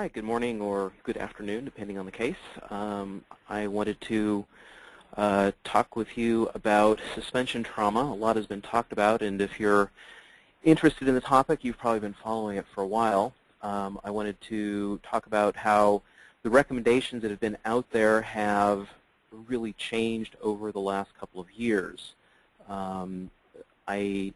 Hi, good morning or good afternoon, depending on the case. I wanted to talk with you about suspension trauma. A lot has been talked about, and if you're interested in the topic, you've probably been following it for a while. I wanted to talk about how the recommendations that have been out there have really changed over the last couple of years. I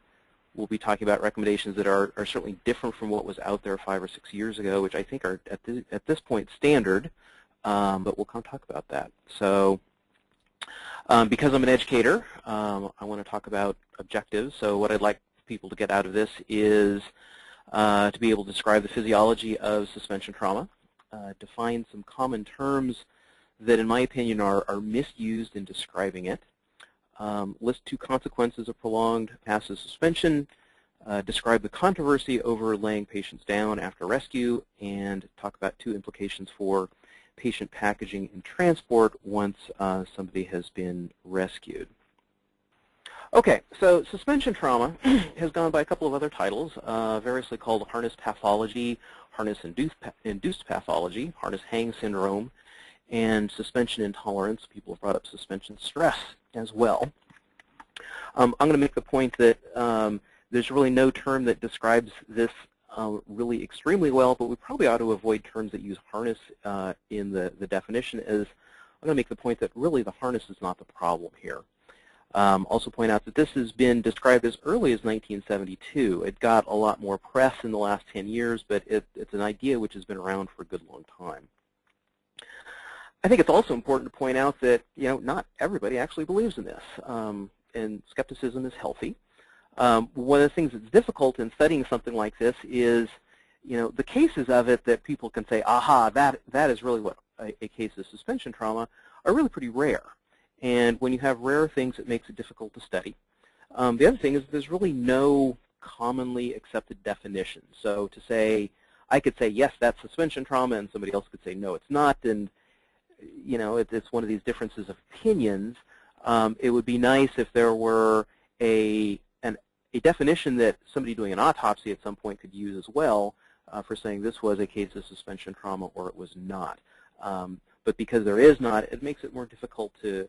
will be talking about recommendations that are certainly different from what was out there 5 or 6 years ago, which I think are at this point standard, but we'll come talk about that. So because I'm an educator, I want to talk about objectives. So what I'd like people to get out of this is to be able to describe the physiology of suspension trauma, define some common terms that in my opinion are misused in describing it, list 2 consequences of prolonged passive suspension, describe the controversy over laying patients down after rescue, and talk about 2 implications for patient packaging and transport once somebody has been rescued. Okay, so suspension trauma has gone by a couple of other titles, variously called harness pathology, harness induced pathology, harness hang syndrome, and suspension intolerance. People have brought up suspension stress as well. I'm going to make the point that there's really no term that describes this really extremely well, but we probably ought to avoid terms that use harness in the definition, as I'm going to make the point that really the harness is not the problem here. Also point out that this has been described as early as 1972. It got a lot more press in the last 10 years, but it's an idea which has been around for a good long time. I think it's also important to point out that not everybody actually believes in this, and skepticism is healthy. One of the things that's difficult in studying something like this is, the cases of it that people can say, aha, that is really what a case of suspension trauma, are really pretty rare. And when you have rare things, it makes it difficult to study. The other thing is there's really no commonly accepted definition. So to say, I could say, yes, that's suspension trauma, and somebody else could say, no, it's not, and it's one of these differences of opinions. It would be nice if there were a definition that somebody doing an autopsy at some point could use as well for saying this was a case of suspension trauma or it was not. But because there is not, it makes it more difficult to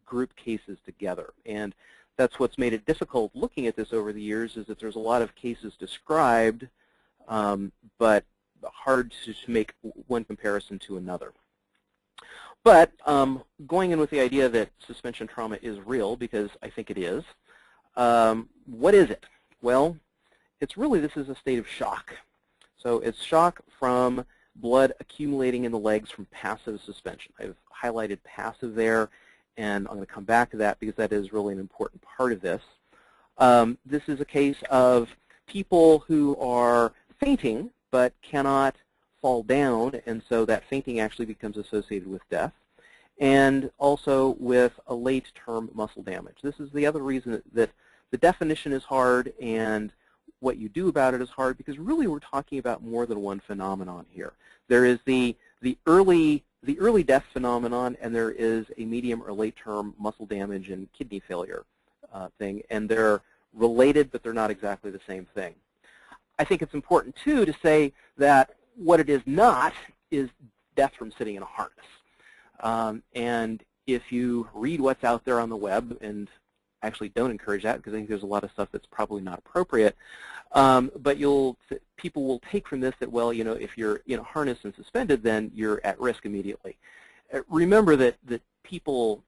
group cases together. And that's what's made it difficult looking at this over the years, is that there's a lot of cases described, but hard to make one comparison to another. But going in with the idea that suspension trauma is real, because I think it is, what is it? Well, this is a state of shock. So it's shock from blood accumulating in the legs from passive suspension. I've highlighted passive there, and I'm going to come back to that because that is really an important part of this. This is a case of people who are fainting but cannot fall down, and so that fainting actually becomes associated with death, and also with a late-term muscle damage. This is the other reason that the definition is hard and what you do about it is hard, because really we're talking about more than one phenomenon here. There is the early death phenomenon, and there is a medium or late-term muscle damage and kidney failure thing, and they're related, but they're not exactly the same thing. I think it's important, too, to say that what it is not is death from sitting in a harness. And if you read what's out there on the web, and actually don't encourage that because I think there's a lot of stuff that's probably not appropriate, but people will take from this that, well, if you're in a harness and suspended, then you're at risk immediately. Remember that people,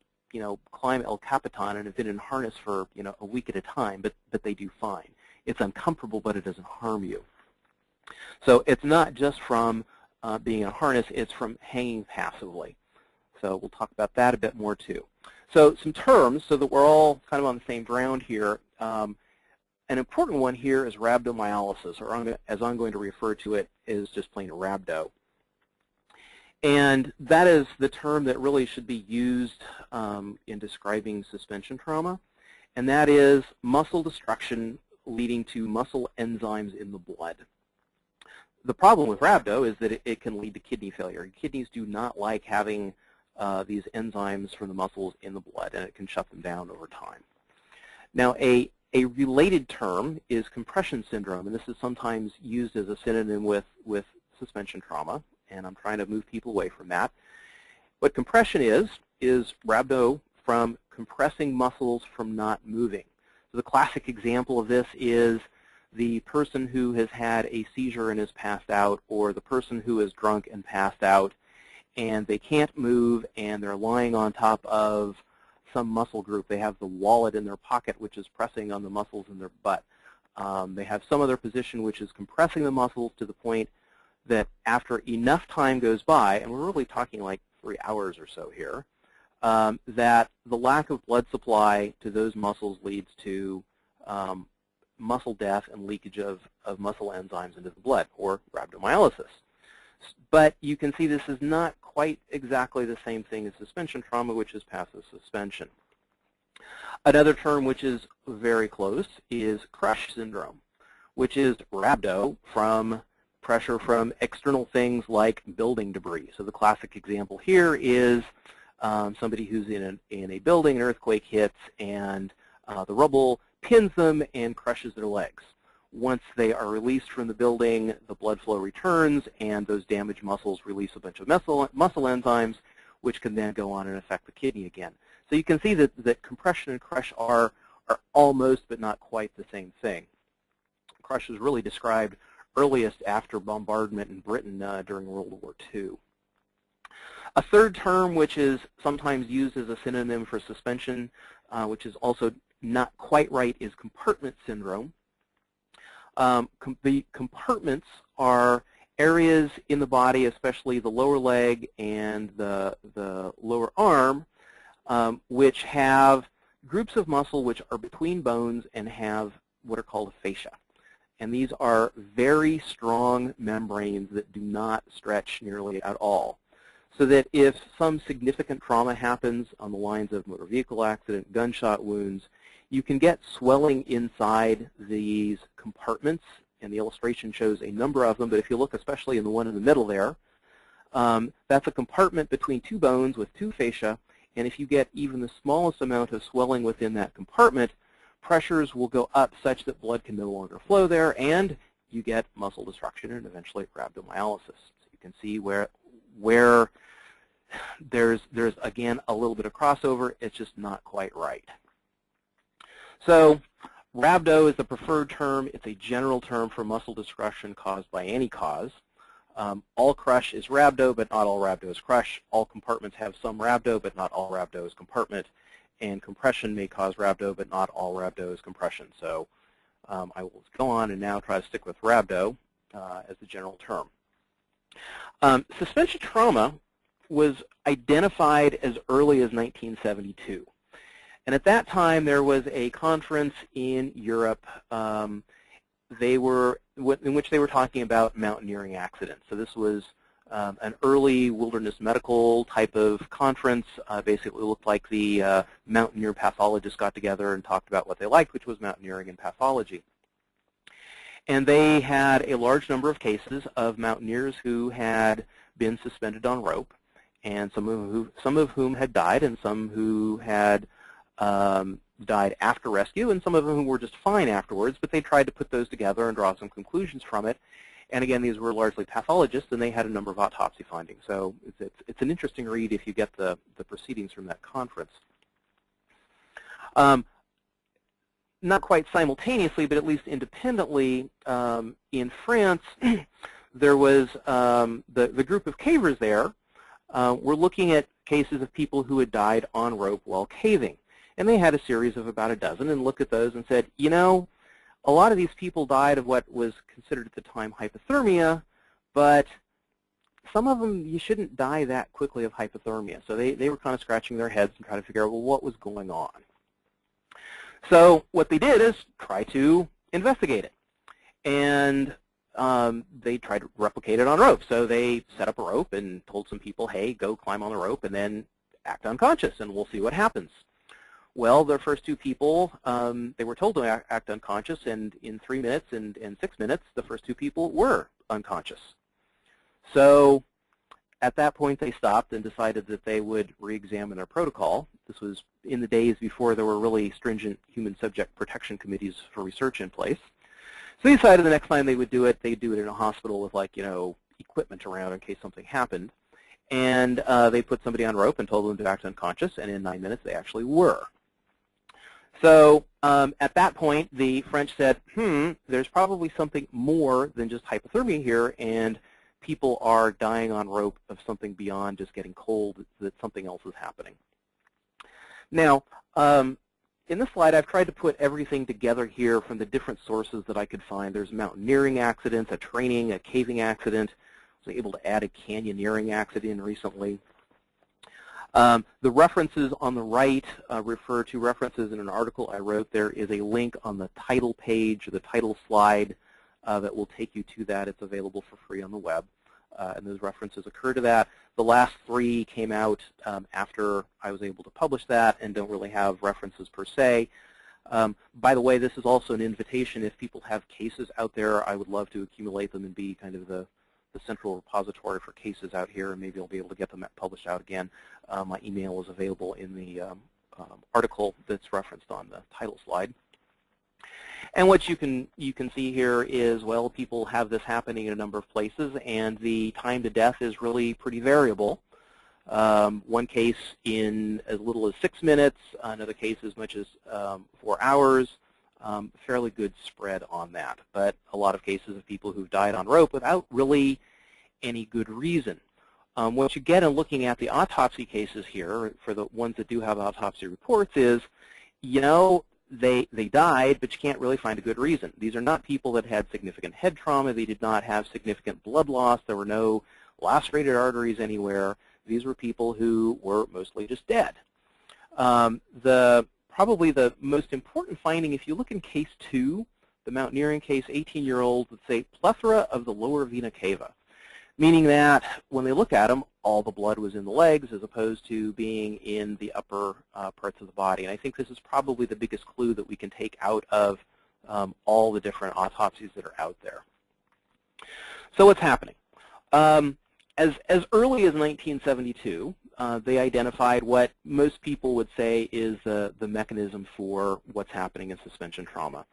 climb El Capitan and have been in a harness for, a week at a time, but they do fine. It's uncomfortable, but it doesn't harm you. So it's not just from being in a harness, it's from hanging passively. So we'll talk about that a bit more too. So some terms so that we're all kind of on the same ground here. An important one here is rhabdomyolysis, or as I'm going to refer to it, is just plain rhabdo. And that is the term that really should be used in describing suspension trauma, and that is muscle destruction leading to muscle enzymes in the blood. The problem with rhabdo is that it can lead to kidney failure. Kidneys do not like having these enzymes from the muscles in the blood, and it can shut them down over time. Now, a related term is compression syndrome, and this is sometimes used as a synonym with suspension trauma. and I'm trying to move people away from that. What compression is rhabdo from compressing muscles from not moving. So the classic example of this is the person who has had a seizure and is passed out, or the person who is drunk and passed out, and they can't move, and they're lying on top of some muscle group. They have the wallet in their pocket, which is pressing on the muscles in their butt. They have some other position which is compressing the muscles to the point that after enough time goes by, and we're really talking like 3 hours or so here, that the lack of blood supply to those muscles leads to muscle death and leakage of muscle enzymes into the blood, or rhabdomyolysis. But you can see this is not quite exactly the same thing as suspension trauma, which is passive suspension. Another term which is very close is crush syndrome, which is rhabdo from pressure from external things like building debris. So the classic example here is somebody who's in a building, an earthquake hits, and the rubble pins them and crushes their legs. Once they are released from the building, the blood flow returns, and those damaged muscles release a bunch of muscle enzymes, which can then go on and affect the kidney again. So you can see that compression and crush are almost but not quite the same thing. Crush is really described earliest after bombardment in Britain during World War II. A third term which is sometimes used as a synonym for suspension, which is also not quite right, is compartment syndrome. The compartments are areas in the body, especially the lower leg and the lower arm, which have groups of muscle which are between bones and have what are called fascia. And these are very strong membranes that do not stretch nearly at all. So that if some significant trauma happens on the lines of motor vehicle accident, gunshot wounds, you can get swelling inside these compartments, and the illustration shows a number of them, but if you look especially in the one in the middle there, that's a compartment between two bones with two fascia, and if you get even the smallest amount of swelling within that compartment, pressures will go up such that blood can no longer flow there, and you get muscle destruction and eventually rhabdomyolysis. So you can see where there's again a little bit of crossover. It's just not quite right. So rhabdo is the preferred term. It's a general term for muscle destruction caused by any cause. All crush is rhabdo, but not all rhabdo is crush. All compartments have some rhabdo, but not all rhabdo is compartment. And compression may cause rhabdo, but not all rhabdo is compression. So I will go on and now try to stick with rhabdo as the general term. Suspension trauma was identified as early as 1972. And at that time, there was a conference in Europe in which they were talking about mountaineering accidents. So this was an early wilderness medical type of conference. Basically looked like the mountaineer pathologists got together and talked about what they liked, which was mountaineering and pathology. And they had a large number of cases of mountaineers who had been suspended on rope, and some of whom had died, and some who had died after rescue, and some of them were just fine afterwards, but they tried to put those together and draw some conclusions from it. And again, these were largely pathologists, and they had a number of autopsy findings. So it's an interesting read if you get the proceedings from that conference. Not quite simultaneously, but at least independently, in France, there was the group of cavers there were looking at cases of people who had died on rope while caving. And they had a series of about a dozen and looked at those and said, you know, a lot of these people died of what was considered at the time hypothermia, but some of them, you shouldn't die that quickly of hypothermia. So they were kind of scratching their heads and trying to figure out, well, what was going on? So what they did is try to investigate it. And they tried to replicate it on rope. So they set up a rope and told some people, hey, go climb on the rope and then act unconscious, and we'll see what happens. Well, the first two people, they were told to act unconscious, and in 3 minutes and 6 minutes, the first two people were unconscious. So at that point, they stopped and decided that they would re-examine their protocol. This was in the days before there were really stringent human subject protection committees for research in place. So they decided the next time they would do it, they'd do it in a hospital with, like, you know, equipment around in case something happened. And they put somebody on rope and told them to act unconscious, and in 9 minutes they actually were. So at that point, the French said, there's probably something more than just hypothermia here, and people are dying on rope of something beyond just getting cold, that something else is happening. Now, in this slide, I've tried to put everything together here from the different sources that I could find. There's mountaineering accidents, a training, a caving accident. I was able to add a canyoneering accident recently. The references on the right refer to references in an article I wrote. There is a link on the title page, or the title slide, that will take you to that. It's available for free on the web, and those references occur to that. The last 3 came out after I was able to publish that and don't really have references per se. By the way, this is also an invitation. If people have cases out there, I would love to accumulate them and be kind of the central repository for cases out here, and maybe I'll be able to get them published out again. My email is available in the article that's referenced on the title slide. And what you can see here is, well, people have this happening in a number of places, and the time to death is really pretty variable. One case in as little as 6 minutes, another case as much as 4 hours. Fairly good spread on that, but a lot of cases of people who've died on rope without really any good reason. What you get in looking at the autopsy cases here, for the ones that do have autopsy reports, is, you know, they died, but you can't really find a good reason. These are not people that had significant head trauma. They did not have significant blood loss. There were no lacerated arteries anywhere. These were people who were mostly just dead. Probably the most important finding, if you look in case 2, the mountaineering case, 18-year-old, let's say plethora of the lower vena cava, meaning that when they look at them, all the blood was in the legs as opposed to being in the upper parts of the body. And I think this is probably the biggest clue that we can take out of all the different autopsies that are out there. So what's happening? As early as 1972, they identified what most people would say is the mechanism for what's happening in suspension trauma.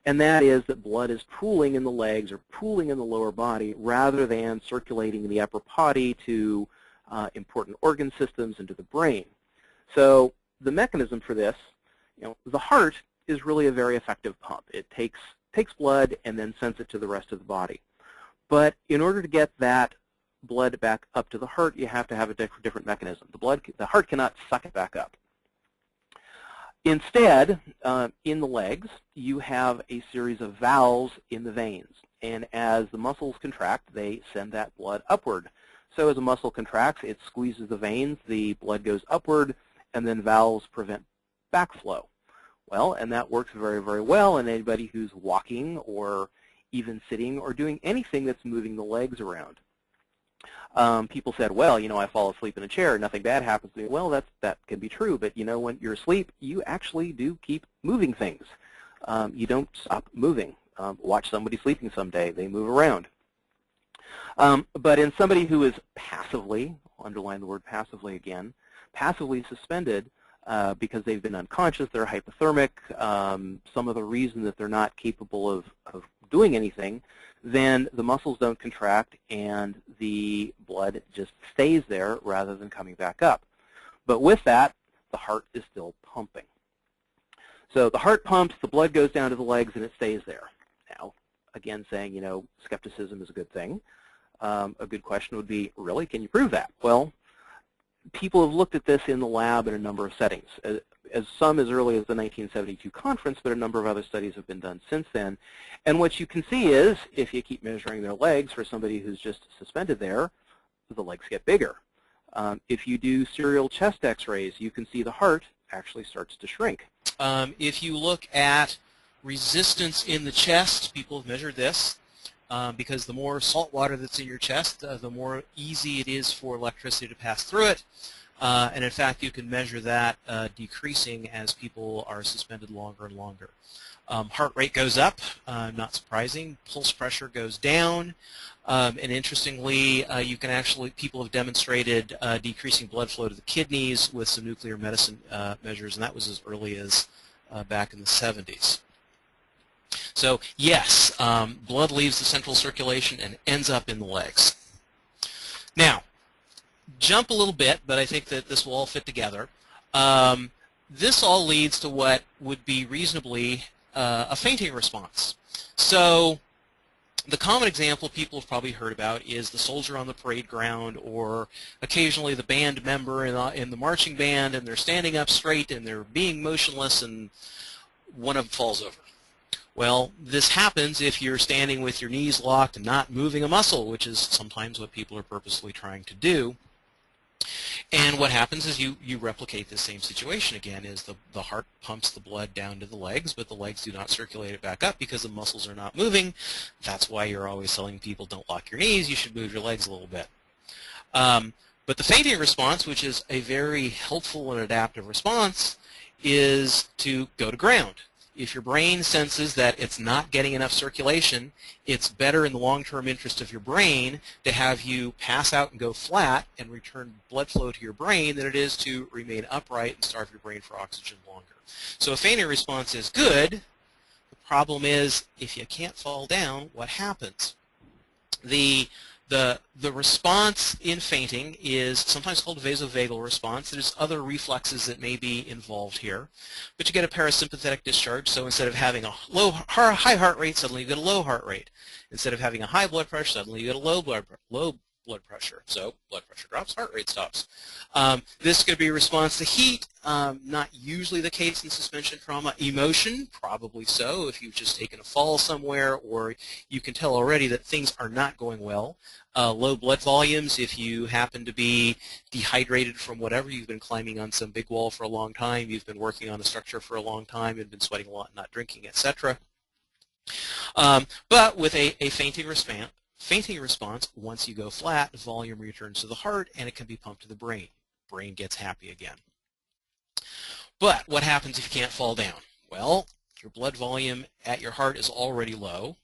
And that is that blood is pooling in the legs or pooling in the lower body rather than circulating in the upper body to important organ systems and to the brain. So the mechanism for this, the heart is really a very effective pump. It takes blood and then sends it to the rest of the body. But in order to get that blood back up to the heart, you have to have a different mechanism. The heart cannot suck it back up. Instead, in the legs, you have a series of valves in the veins. And as the muscles contract, they send that blood upward. So as a muscle contracts, it squeezes the veins, the blood goes upward, and then valves prevent backflow. Well, and that works very, very well in anybody who's walking or even sitting or doing anything that's moving the legs around. People said, well, I fall asleep in a chair, nothing bad happens to me. Well, that can be true, but when you're asleep, you actually do keep moving things. You don't stop moving. Watch somebody sleeping someday. They move around. But in somebody who is passively, I'll underline the word passively again, passively suspended because they've been unconscious, they're hypothermic, some of the reason that they're not capable of doing anything, then the muscles don't contract and the blood just stays there rather than coming back up. But with that, the heart is still pumping. So the heart pumps, the blood goes down to the legs, and it stays there. Now, again, saying, skepticism is a good thing. A good question would be, really, can you prove that? Well, people have looked at this in the lab in a number of settings, as early as the 1972 conference, but a number of other studies have been done since then. And what you can see is, if you keep measuring their legs for somebody who's just suspended there, the legs get bigger. If you do serial chest x-rays, you can see the heart actually starts to shrink. If you look at resistance in the chest, people have measured this. Because the more salt water that's in your chest, the more easy it is for electricity to pass through it. And in fact, you can measure that decreasing as people are suspended longer and longer. Heart rate goes up, not surprising. Pulse pressure goes down. And interestingly, people have demonstrated decreasing blood flow to the kidneys with some nuclear medicine measures, and that was as early as back in the 70s. So yes, blood leaves the central circulation and ends up in the legs. Now, jump a little bit, but I think that this will all fit together. This all leads to what would be reasonably a fainting response. So the common example people have probably heard about is the soldier on the parade ground, or occasionally the band member in the marching band, and they're standing up straight and they're being motionless and one of them falls over. Well, this happens if you're standing with your knees locked and not moving a muscle, which is sometimes what people are purposely trying to do. And what happens is you replicate the same situation again, is the heart pumps the blood down to the legs, but the legs do not circulate it back up because the muscles are not moving. That's why you're always telling people, don't lock your knees, you should move your legs a little bit. But the fainting response, which is a very helpful and adaptive response, is to go to ground. If your brain senses that it's not getting enough circulation, it's better in the long-term interest of your brain to have you pass out and go flat and return blood flow to your brain than it is to remain upright and starve your brain for oxygen longer. So a fainting response is good. The problem is, if you can't fall down, what happens? The response in fainting is sometimes called a vasovagal response. There's other reflexes that may be involved here. But you get a parasympathetic discharge, so instead of having a high heart rate, suddenly you get a low heart rate. Instead of having a high blood pressure, suddenly you get a low blood pressure. So blood pressure drops, heart rate stops. This could be a response to heat, not usually the case in suspension trauma. Emotion, probably so, if you've just taken a fall somewhere or you can tell already that things are not going well. Low blood volumes, if you happen to be dehydrated from whatever, you've been climbing on some big wall for a long time, you've been working on a structure for a long time, and been sweating a lot, not drinking, etc. But with a fainting response, once you go flat, volume returns to the heart and it can be pumped to the brain. Brain gets happy again. But what happens if you can't fall down? Well, your blood volume at your heart is already low.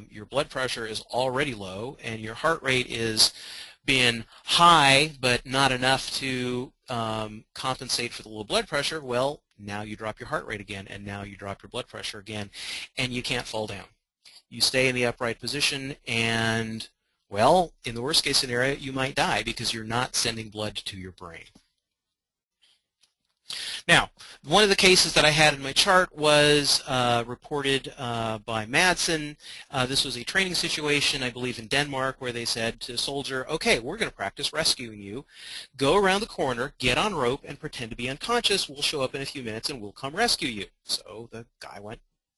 Your blood pressure is already low, and your heart rate is being high but not enough to compensate for the low blood pressure. Well, now you drop your heart rate again, and now you drop your blood pressure again, and you can't fall down. You stay in the upright position, and, well, in the worst case scenario, you might die because you're not sending blood to your brain. Now, one of the cases that I had in my chart was reported by Madsen. This was a training situation, I believe, in Denmark, where they said to a soldier, okay, we're going to practice rescuing you. Go around the corner, get on rope, and pretend to be unconscious. We'll show up in a few minutes, and we'll come rescue you. So the guy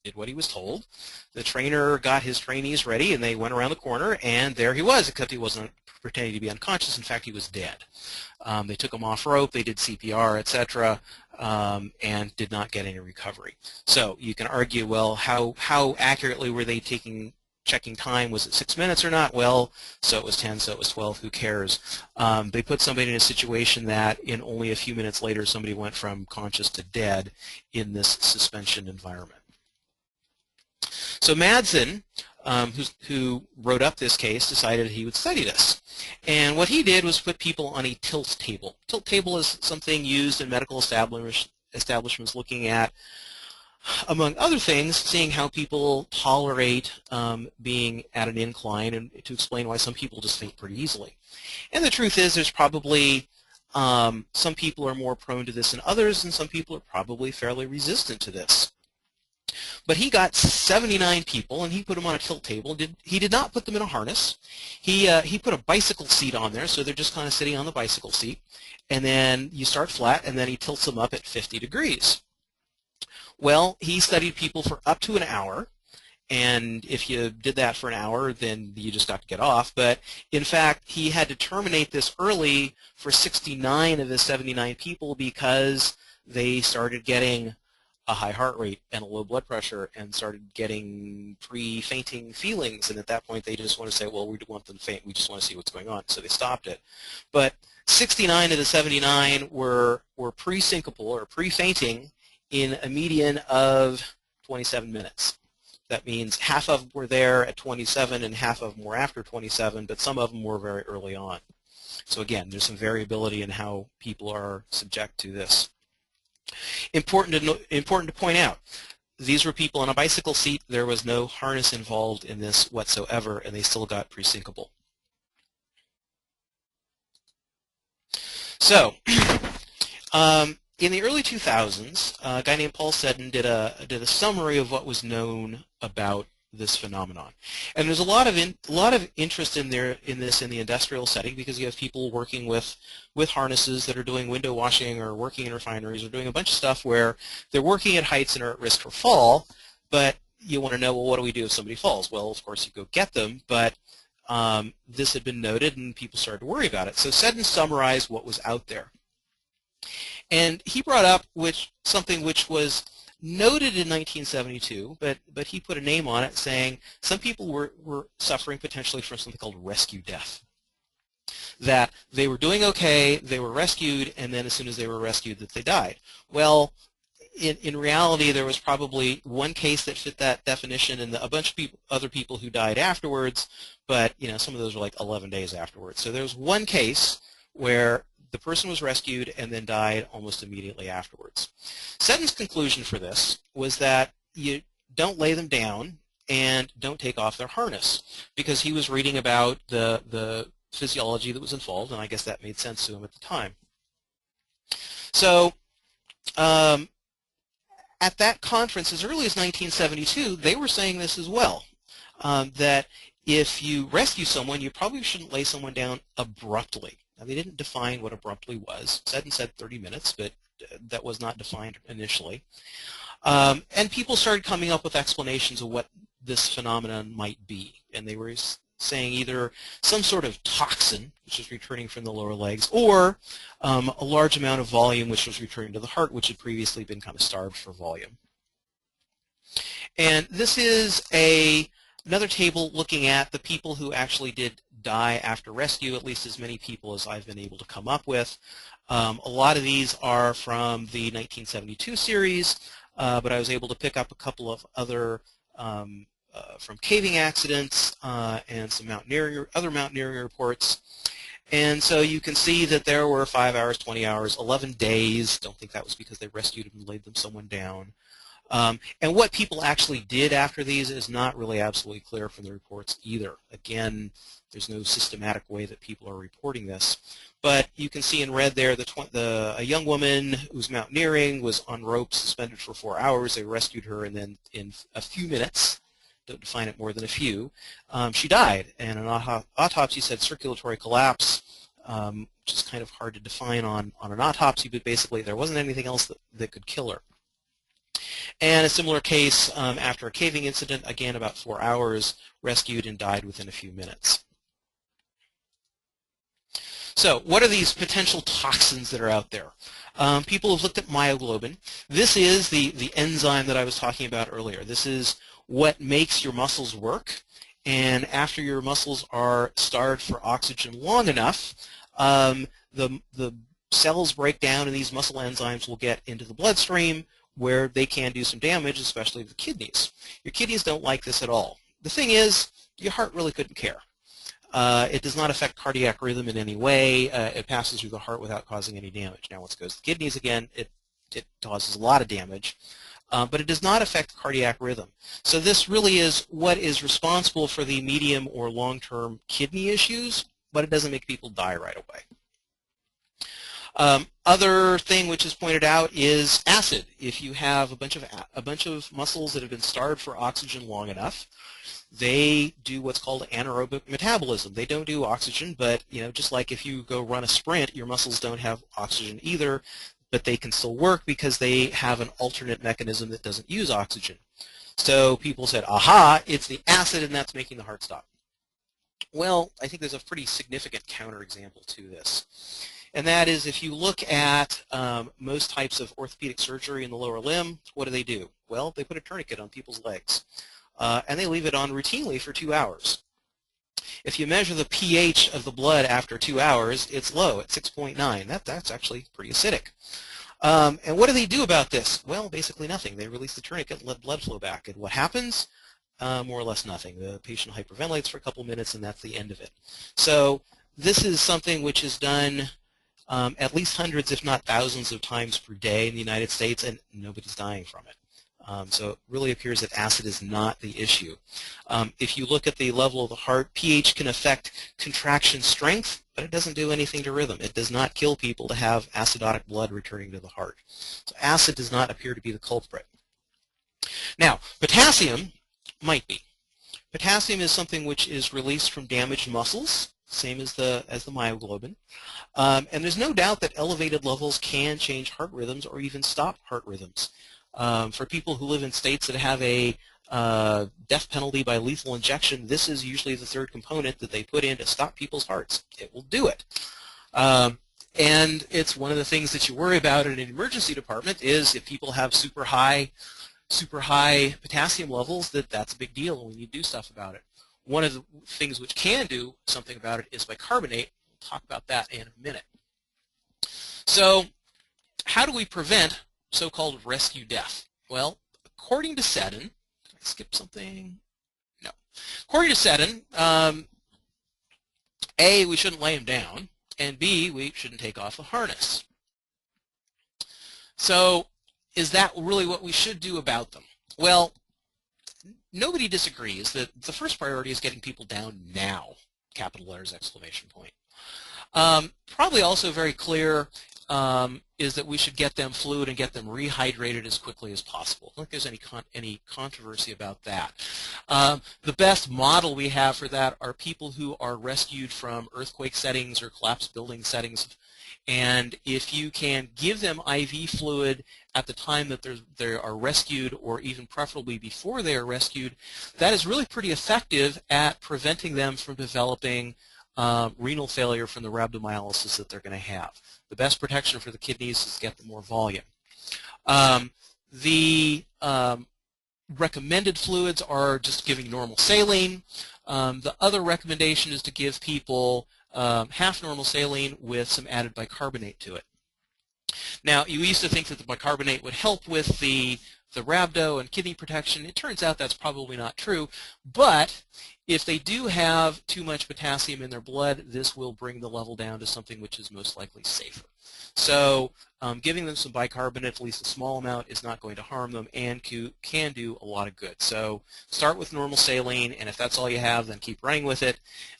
did what he was told. The trainer got his trainees ready, and they went around the corner, and there he was, except he wasn't pretending to be unconscious. In fact, he was dead. They took him off rope, they did CPR, etc., and did not get any recovery. So you can argue, well, how accurately were they checking time? Was it 6 minutes or not? Well, so it was 10, so it was 12, who cares? They put somebody in a situation that in only a few minutes later somebody went from conscious to dead in this suspension environment. So Madsen, who wrote up this case, decided he would study this. And what he did was put people on a tilt table. Tilt table is something used in medical establishments looking at, among other things, seeing how people tolerate being at an incline, and to explain why some people just faint pretty easily. And the truth is there's probably some people are more prone to this than others, and some people are probably fairly resistant to this. But he got 79 people, and he put them on a tilt table. He did not put them in a harness. He put a bicycle seat on there, so they're just kind of sitting on the bicycle seat. And then you start flat, and then he tilts them up at 50 degrees. Well, he studied people for up to an hour, and if you did that for an hour, then you just got to get off. But in fact, he had to terminate this early for 69 of his 79 people because they started getting a high heart rate and a low blood pressure and started getting pre-fainting feelings, and at that point they just want to say, well, we don't want them to faint, we just want to see what's going on, so they stopped it. But 69 of the 79 were pre-syncopal or pre-fainting in a median of 27 minutes. That means half of them were there at 27 and half of them were after 27, but some of them were very early on. So again, there's some variability in how people are subject to this. Important to point out, these were people on a bicycle seat. There was no harness involved in this whatsoever, and they still got pre-syncable. So, in the early 2000s, a guy named Paul Seddon did a summary of what was known about this phenomenon, and there's a lot of interest in this in the industrial setting, because you have people working with harnesses that are doing window washing or working in refineries or doing a bunch of stuff where they're working at heights and are at risk for fall. But you want to know, well, what do we do if somebody falls? Well, of course you go get them, but this had been noted and people started to worry about it. So Seddon summarized what was out there, and he brought up something which was noted in 1972, but he put a name on it, saying some people were suffering potentially from something called rescue death. That they were doing okay, they were rescued, and then as soon as they were rescued, that they died. Well, in reality, there was probably one case that fit that definition, and a bunch of other people who died afterwards, but some of those were like 11 days afterwards. So there was one case where the person was rescued and then died almost immediately afterwards. Seddon's conclusion for this was that you don't lay them down and don't take off their harness, because he was reading about the physiology that was involved, and I guess that made sense to him at the time. So at that conference, as early as 1972, they were saying this as well, that if you rescue someone, you probably shouldn't lay someone down abruptly. Now, they didn't define what abruptly was. Seddon said 30 minutes, but that was not defined initially. And people started coming up with explanations of what this phenomenon might be. And they were saying either some sort of toxin, which was returning from the lower legs, or a large amount of volume, which was returning to the heart, which had previously been kind of starved for volume. And this is another table looking at the people who actually did die after rescue, at least as many people as I've been able to come up with. A lot of these are from the 1972 series, but I was able to pick up a couple of other from caving accidents and some other mountaineering reports. And so you can see that there were 5 hours, 20 hours, 11 days. Don't think that was because they rescued them and laid them someone down. And what people actually did after these is not really absolutely clear from the reports either. Again, there's no systematic way that people are reporting this. But you can see in red there a young woman who's mountaineering was on ropes, suspended for 4 hours. They rescued her, and then in a few minutes, don't define it more than a few, she died. And an autopsy said circulatory collapse, which is kind of hard to define on an autopsy, but basically there wasn't anything else that could kill her. And a similar case after a caving incident, again about 4 hours, rescued and died within a few minutes. So what are these potential toxins that are out there? People have looked at myoglobin. This is the enzyme that I was talking about earlier. This is what makes your muscles work. And after your muscles are starved for oxygen long enough, the cells break down and these muscle enzymes will get into the bloodstream, where they can do some damage, especially the kidneys. Your kidneys don't like this at all. The thing is, your heart really couldn't care. It does not affect cardiac rhythm in any way. It passes through the heart without causing any damage. Now, once it goes to the kidneys again, it causes a lot of damage. But it does not affect cardiac rhythm. So this really is what is responsible for the medium or long-term kidney issues, but it doesn't make people die right away. Other thing which is pointed out is acid. If you have a bunch of muscles that have been starved for oxygen long enough, they do what's called anaerobic metabolism. They don't do oxygen, but just like if you go run a sprint, your muscles don't have oxygen either, but they can still work because they have an alternate mechanism that doesn't use oxygen. So people said, aha, it's the acid and that's making the heart stop. Well, I think there's a pretty significant counterexample to this. And that is, if you look at most types of orthopedic surgery in the lower limb, what do? Well, they put a tourniquet on people's legs, and they leave it on routinely for 2 hours. If you measure the pH of the blood after 2 hours, it's low at 6.9. That's actually pretty acidic. And what do they do about this? Well, basically nothing. They release the tourniquet and let blood flow back. And what happens? More or less nothing. The patient hyperventilates for a couple minutes, and that's the end of it. So this is something which is done at least hundreds, if not thousands, of times per day in the United States, and nobody's dying from it. So it really appears that acid is not the issue. If you look at the level of the heart, pH can affect contraction strength, but it doesn't do anything to rhythm. It does not kill people to have acidotic blood returning to the heart. So acid does not appear to be the culprit. Now, potassium might be. Potassium is something which is released from damaged muscles, same as the myoglobin. And there's no doubt that elevated levels can change heart rhythms or even stop heart rhythms. For people who live in states that have a death penalty by lethal injection, this is usually the third component that they put in to stop people's hearts. It will do it. And it's one of the things that you worry about in an emergency department is if people have super high potassium levels, that's a big deal and we need to do stuff about it. One of the things which can do something about it is bicarbonate. We'll talk about that in a minute. So how do we prevent so-called rescue death? Well, according to Seddon, did I skip something? No. According to Seddon, A, we shouldn't lay them down, and B, we shouldn't take off the harness. So is that really what we should do about them? Well, nobody disagrees that the first priority is getting people down now, capital letters, exclamation point. Probably also very clear is that we should get them fluid and get them rehydrated as quickly as possible. I don't think there's any controversy about that. The best model we have for that are people who are rescued from earthquake settings or collapsed building settings. And if you can give them IV fluid at the time that they are rescued, or even preferably before they are rescued, that is really pretty effective at preventing them from developing renal failure from the rhabdomyolysis that they're going to have. The best protection for the kidneys is to get them more volume. The recommended fluids are just giving normal saline. The other recommendation is to give people half normal saline with some added bicarbonate to it. Now, you used to think that the bicarbonate would help with the rhabdo and kidney protection. It turns out that's probably not true, but if they do have too much potassium in their blood, this will bring the level down to something which is most likely safer. So giving them some bicarbonate, at least a small amount, is not going to harm them and can do a lot of good. So start with normal saline, and if that's all you have, then keep running with it.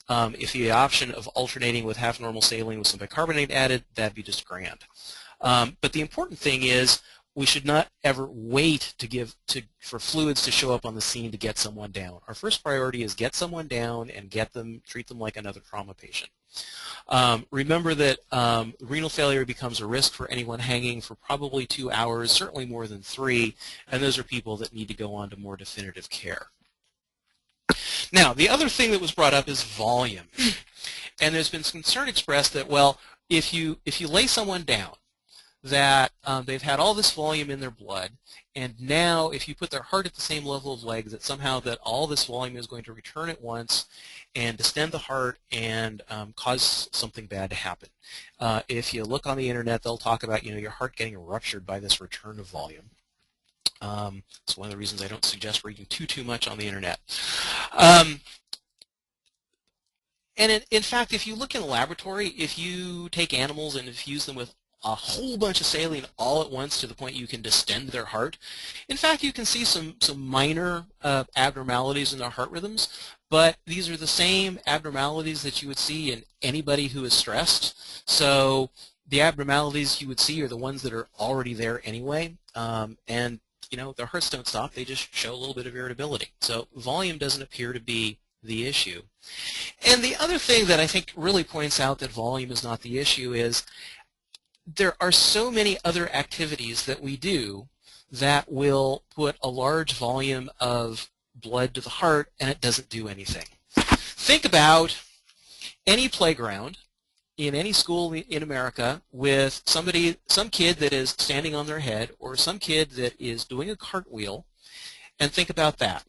If you have the option of alternating with half normal saline with some bicarbonate added, that'd be just grand. But the important thing is we should not ever wait for fluids to show up on the scene to get someone down. Our first priority is get someone down and treat them like another trauma patient. Remember that renal failure becomes a risk for anyone hanging for probably 2 hours, certainly more than 3, and those are people that need to go on to more definitive care. Now, the other thing that was brought up is volume. And there's been some concern expressed that, well, if you lay someone down, that they've had all this volume in their blood, and now if you put their heart at the same level of legs, that somehow that all this volume is going to return at once and distend the heart and cause something bad to happen. If you look on the internet, they'll talk about your heart getting ruptured by this return of volume. It's one of the reasons I don't suggest reading too much on the internet. And in fact, if you look in a laboratory, if you take animals and infuse them with a whole bunch of saline all at once to the point you can distend their heart, in fact, you can see some minor abnormalities in their heart rhythms, but these are the same abnormalities that you would see in anybody who is stressed. So the abnormalities you would see are the ones that are already there anyway, and their hearts don't stop, they just show a little bit of irritability. So volume doesn't appear to be the issue. And the other thing that I think really points out that volume is not the issue is there are so many other activities that we do that will put a large volume of blood to the heart and it doesn't do anything. Think about any playground in any school in America with some kid that is standing on their head or some kid that is doing a cartwheel, and think about that.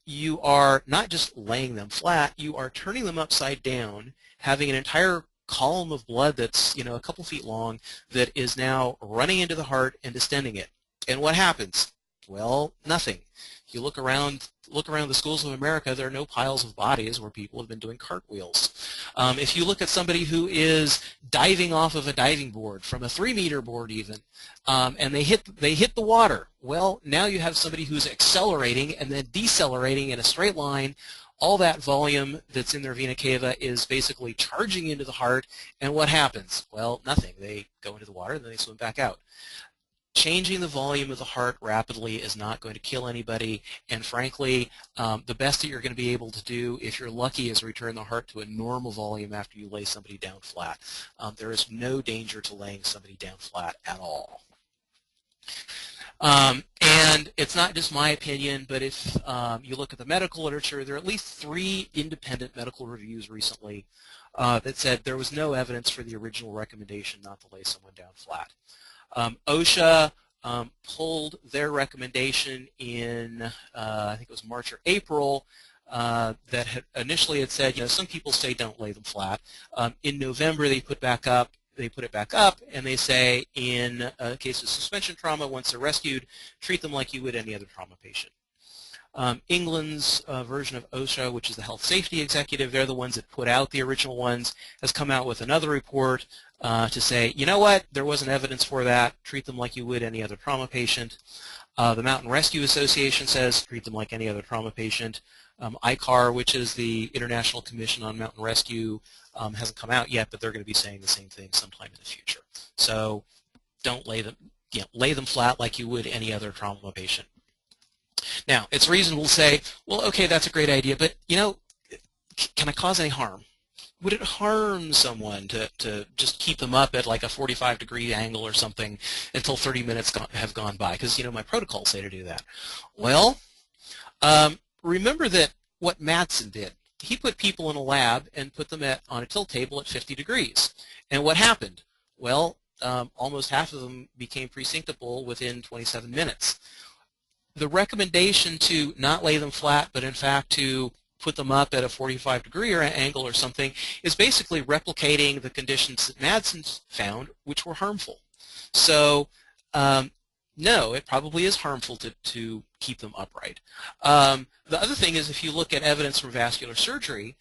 You are not just laying them flat, you are turning them upside down, having an entire column of blood that's a couple feet long that is now running into the heart and distending it. And what happens? Well, nothing. If you look around the schools of America, there are no piles of bodies where people have been doing cartwheels. If you look at somebody who is diving off of a diving board, from a 3-meter board even, and they hit the water, well, now you have somebody who's accelerating and then decelerating in a straight line. All that volume that's in their vena cava is basically charging into the heart, and what happens? Well, nothing. They go into the water and then they swim back out. Changing the volume of the heart rapidly is not going to kill anybody, and frankly, the best that you're going to be able to do, if you're lucky, is return the heart to a normal volume after you lay somebody down flat. There is no danger to laying somebody down flat at all. And it's not just my opinion, but if you look at the medical literature, there are at least 3 independent medical reviews recently that said there was no evidence for the original recommendation not to lay someone down flat. OSHA pulled their recommendation in, I think it was March or April, that initially had said, some people say don't lay them flat. In November, they put it back up, and they say in a case of suspension trauma, once they're rescued, treat them like you would any other trauma patient. England's version of OSHA, which is the Health Safety Executive, they're the ones that put out the original ones, has come out with another report to say, you know what, there wasn't evidence for that, treat them like you would any other trauma patient. The Mountain Rescue Association says treat them like any other trauma patient. ICAR, which is the International Commission on Mountain Rescue, hasn't come out yet, but they're going to be saying the same thing sometime in the future. So don't lay them flat like you would any other trauma patient. Now, it's reasonable to say, well, okay, that's a great idea, but, can I cause any harm? Would it harm someone to just keep them up at like a 45-degree angle or something until 30 minutes have gone by? Because, my protocols say to do that. Well, remember that what Madsen did. He put people in a lab and put them on a tilt table at 50 degrees. And what happened? Well, almost half of them became pre-syncopal within 27 minutes. The recommendation to not lay them flat, but in fact to put them up at a 45-degree angle or something, is basically replicating the conditions that Madsen found, which were harmful. So, no, it probably is harmful to keep them upright. The other thing is, if you look at evidence from vascular surgery,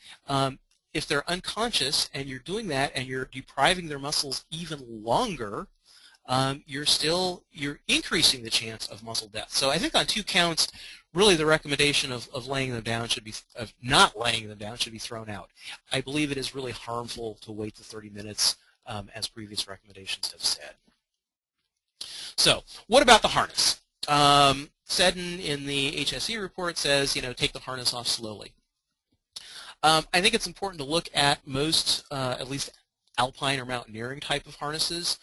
if they're unconscious and you're doing that and you're depriving their muscles even longer, you're increasing the chance of muscle death. So I think on 2 counts, really the recommendation of laying them down of not laying them down should be thrown out. I believe it is really harmful to wait the 30 minutes, as previous recommendations have said. So what about the harness? Seddon in the HSE report says, take the harness off slowly. I think it's important to look at most, at least alpine or mountaineering type of harnesses.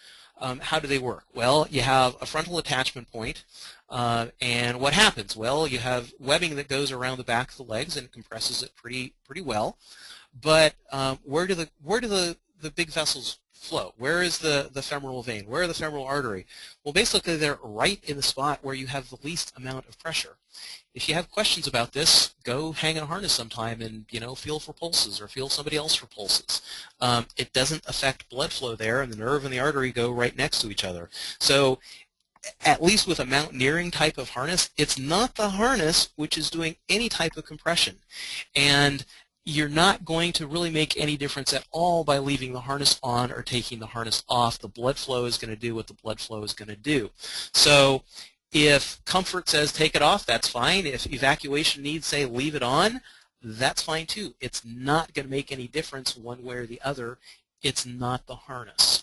How do they work? Well, you have a frontal attachment point, and what happens? Well, you have webbing that goes around the back of the legs and compresses it pretty well. But where do the big vessels flow? Where is the femoral vein? Where are the femoral artery? Well, basically they're right in the spot where you have the least amount of pressure. If you have questions about this, go hang a harness sometime and feel for pulses or feel somebody else for pulses. It doesn't affect blood flow there, and the nerve and the artery go right next to each other. So at least with a mountaineering type of harness, it's not the harness which is doing any type of compression. And you're not going to really make any difference at all by leaving the harness on or taking the harness off. The blood flow is going to do what the blood flow is going to do. So if comfort says take it off, that's fine. If evacuation needs say leave it on, that's fine too. It's not going to make any difference one way or the other. It's not the harness.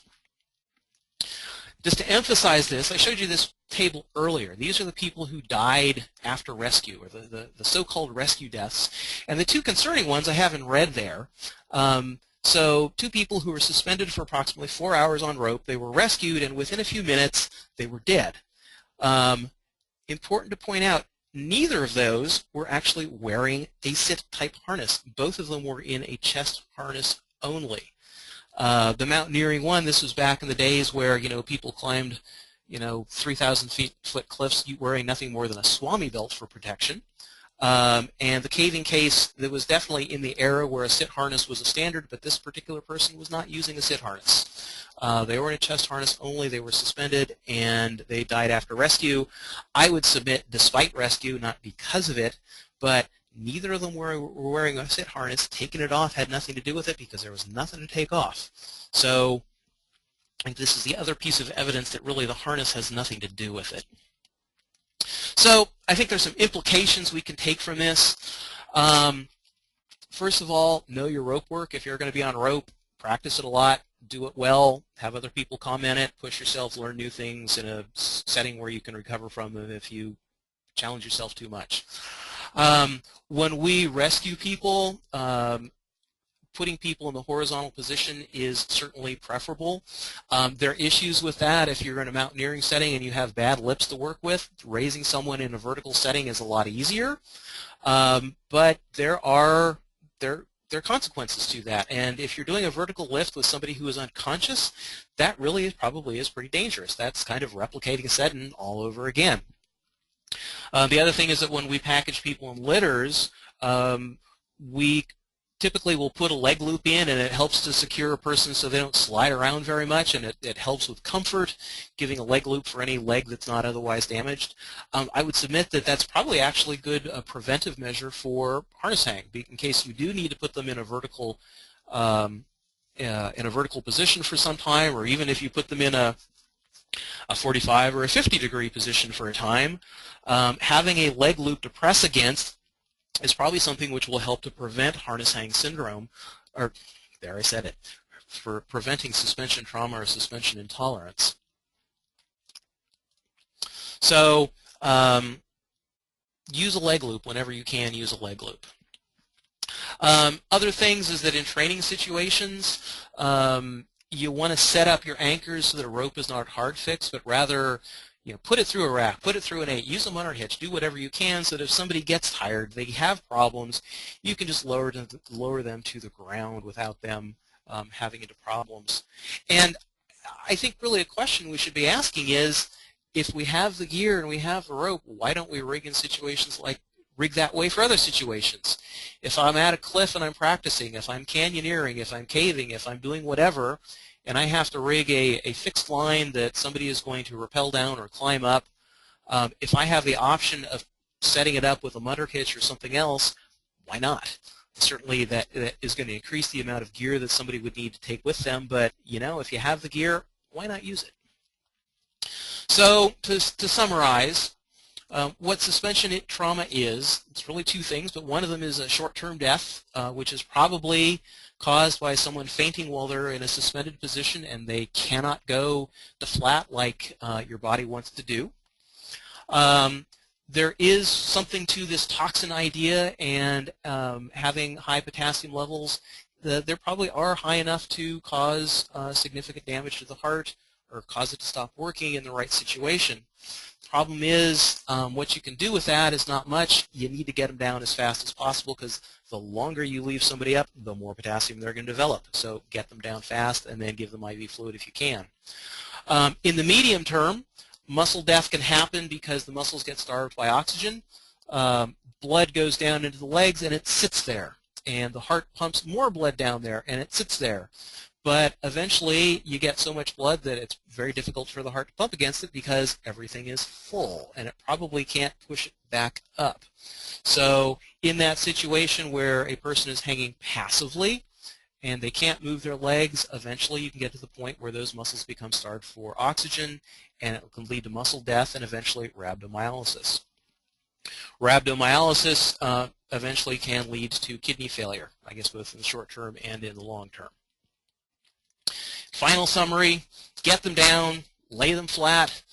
Just to emphasize this, I showed you this table earlier. These are the people who died after rescue, or the so-called rescue deaths. And the 2 concerning ones I have in red there. So 2 people who were suspended for approximately 4 hours on rope. They were rescued, and within a few minutes, they were dead. Important to point out, neither of those were actually wearing a sit-type harness. Both of them were in a chest harness only. The mountaineering one, this was back in the days where people climbed 3,000 foot cliffs wearing nothing more than a swami belt for protection. And the caving case, that was definitely in the era where a sit harness was a standard, but this particular person was not using a sit harness. They were in a chest harness only, they were suspended, and they died after rescue. I would submit despite rescue, not because of it, but neither of them were wearing a sit harness. Taking it off had nothing to do with it because there was nothing to take off. So I think this is the other piece of evidence that really the harness has nothing to do with it. So I think there's some implications we can take from this. First of all, know your rope work. If you're going to be on rope, practice it a lot, do it well, have other people comment it, push yourself, learn new things in a setting where you can recover from them if you challenge yourself too much. When we rescue people, putting people in the horizontal position is certainly preferable. There are issues with that if you're in a mountaineering setting and you have bad lips to work with. Raising someone in a vertical setting is a lot easier, but there are consequences to that. And if you're doing a vertical lift with somebody who is unconscious, that really probably is pretty dangerous. That's kind of replicating a Seddon all over again. The other thing is that when we package people in litters, we typically will put a leg loop in, and it helps to secure a person so they don't slide around very much, and it helps with comfort, giving a leg loop for any leg that's not otherwise damaged. I would submit that that's probably actually a good preventive measure for harness hang, in case you do need to put them in a vertical position for some time, or even if you put them in a 45 or a 50-degree position for a time. Having a leg loop to press against is probably something which will help to prevent harness hang syndrome, or there I said it, for preventing suspension trauma or suspension intolerance. So use a leg loop whenever you can. Use a leg loop. Other things is that in training situations, you want to set up your anchors so that a rope is not hard fixed, but rather put it through a rack, put it through an 8, use a motor hitch, do whatever you can so that if somebody gets tired, they have problems, you can just lower them to the ground without them having into problems. And I think really a question we should be asking is, if we have the gear and we have the rope, why don't we rig in situations like rig that way for other situations? If I'm at a cliff and I'm practicing, if I'm canyoneering, if I'm caving, if I'm doing whatever, and I have to rig a fixed line that somebody is going to rappel down or climb up, if I have the option of setting it up with a motor hitch or something else, why not? Certainly that is going to increase the amount of gear that somebody would need to take with them, but if you have the gear, why not use it? So to summarize, what suspension trauma is, it's really two things, but one of them is a short-term death, which is probably caused by someone fainting while they're in a suspended position and they cannot go to flat like your body wants to do. There is something to this toxin idea, and having high potassium levels, there probably are high enough to cause significant damage to the heart or cause it to stop working in the right situation. Problem is, what you can do with that is not much. You need to get them down as fast as possible, because the longer you leave somebody up, the more potassium they're going to develop. So get them down fast and then give them IV fluid if you can. In the medium term, muscle death can happen because the muscles get starved by oxygen. Blood goes down into the legs and it sits there. And the heart pumps more blood down there and it sits there. But eventually you get so much blood that it's very difficult for the heart to pump against it because everything is full and it probably can't push it back up. So in that situation where a person is hanging passively and they can't move their legs, eventually you can get to the point where those muscles become starved for oxygen, and it can lead to muscle death and eventually rhabdomyolysis. Rhabdomyolysis eventually can lead to kidney failure, I guess both in the short term and in the long term. Final summary, get them down, lay them flat,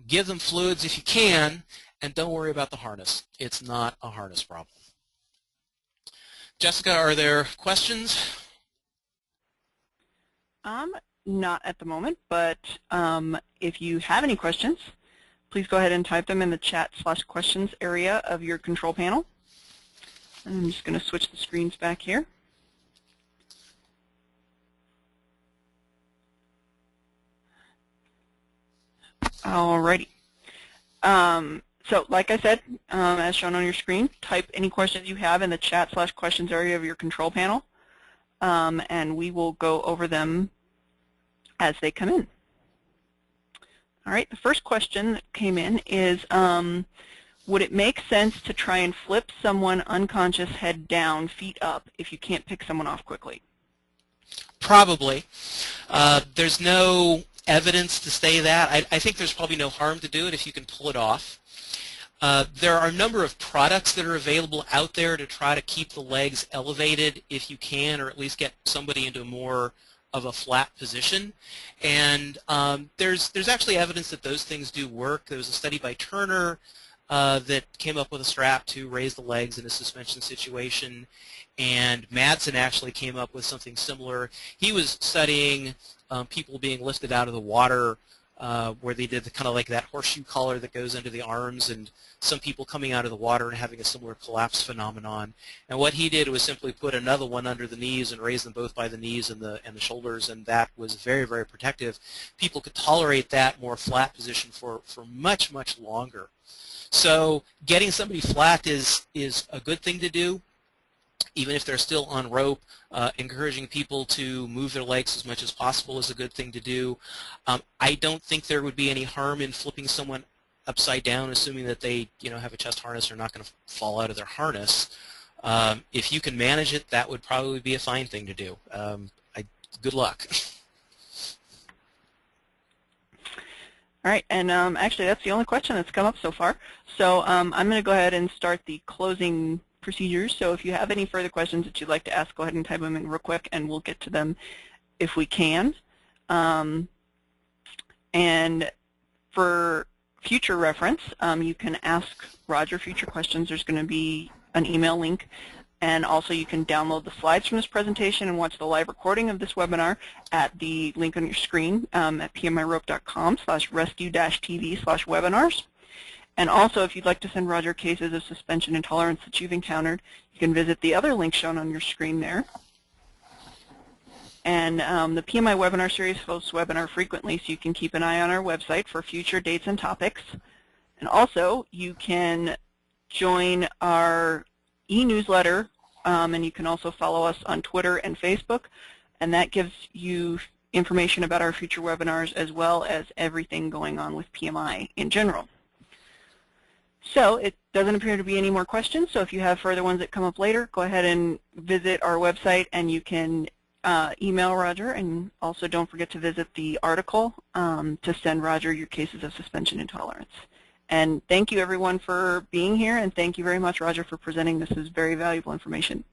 give them fluids if you can, and don't worry about the harness. It's not a harness problem. Jessica, are there questions? Not at the moment, but if you have any questions, please go ahead and type them in the chat/questions area of your control panel. And I'm just going to switch the screens back here. Alrighty. So like I said, as shown on your screen, type any questions you have in the chat/questions area of your control panel, and we will go over them as they come in. All right, the first question that came in is, would it make sense to try and flip someone unconscious head down, feet up, if you can't pick someone off quickly? Probably. There's no evidence to say that. I think there's probably no harm to do it if you can pull it off. There are a number of products that are available out there to try to keep the legs elevated if you can, or at least get somebody into more of a flat position. And there's actually evidence that those things do work. There was a study by Turner that came up with a strap to raise the legs in a suspension situation, and Madsen actually came up with something similar. He was studying people being lifted out of the water where they did kind of like that horseshoe collar that goes under the arms, and some people coming out of the water and having a similar collapse phenomenon. And what he did was simply put another one under the knees and raise them both by the knees and the shoulders, and that was very, very protective. People could tolerate that more flat position for much, much longer. So getting somebody flat is a good thing to do, even if they're still on rope. Encouraging people to move their legs as much as possible is a good thing to do. I don't think there would be any harm in flipping someone upside down, assuming that they have a chest harness or are not going to fall out of their harness. If you can manage it, that would probably be a fine thing to do. Good luck. All right, and actually that's the only question that's come up so far. So I'm going to go ahead and start the closing procedures. So if you have any further questions that you'd like to ask, go ahead and type them in real quick, and we'll get to them if we can. And for future reference, you can ask Roger future questions. There's going to be an email link, and also you can download the slides from this presentation and watch the live recording of this webinar at the link on your screen at pmirope.com/rescue-tv/webinars. And also, if you'd like to send Roger cases of suspension intolerance that you've encountered, you can visit the other link shown on your screen there. And the PMI webinar series hosts webinar frequently, so you can keep an eye on our website for future dates and topics. And also, you can join our e-newsletter, and you can also follow us on Twitter and Facebook, and that gives you information about our future webinars as well as everything going on with PMI in general. So it doesn't appear to be any more questions, so if you have further ones that come up later, go ahead and visit our website, and you can email Roger, and also don't forget to visit the article to send Roger your cases of suspension intolerance. And thank you everyone for being here, and thank you very much, Roger, for presenting. This is very valuable information.